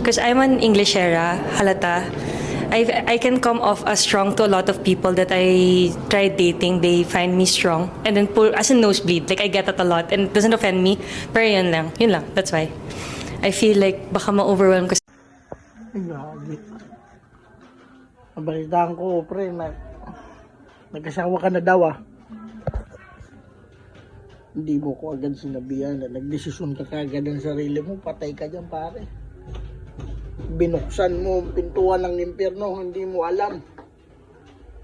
Because I'm an Englishera, halata. I can come off as strong to a lot of people that I tried dating. They find me strong. And then pull, as a nosebleed, like I get that a lot. And it doesn't offend me. Pero yun lang. Yun lang. That's why. I feel like baka ma-overwhelm ko. Ay, grabe. Nabalitaan ko, pre, nagkasawa ka na daw, ah. Hindi mo ko agad sinabihan na nagdesisyon ka kagad ng sarili mo, patay ka dyan, pare. Binuksan mo ang pintuan ng impyerno, hindi mo alam.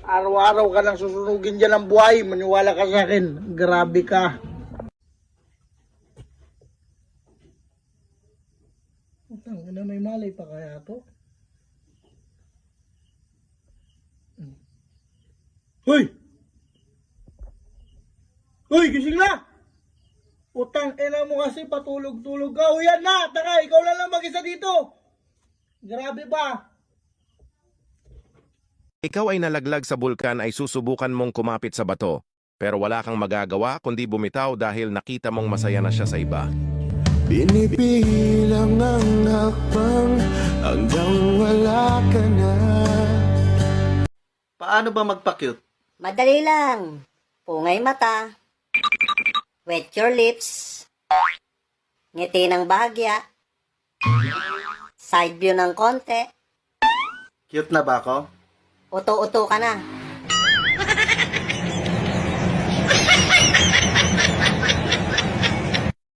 Araw-araw ka lang susunugin dyan ang buhay, maniwala ka sa akin, grabe ka. Utang, ano, may malay pa kaya to? Hoy! Hoy, gising na! Utang, ina mo kasi patulog-tulog ka. O yan na, taka, ikaw lang mag-isa dito. Grabe ba? Ikaw ay nalaglag sa bulkan ay susubukan mong kumapit sa bato, pero wala kang magagawa kundi bumitaw dahil nakita mong masaya na siya sa iba. Binibilang ang hakbang hanggang wala ka na. Paano ba magpa-cute? Madali lang. Pungay mata. Wet your lips. Ngiti ng bahagya. Side view ng konti. Cute na ba ako? Uto-uto ka na.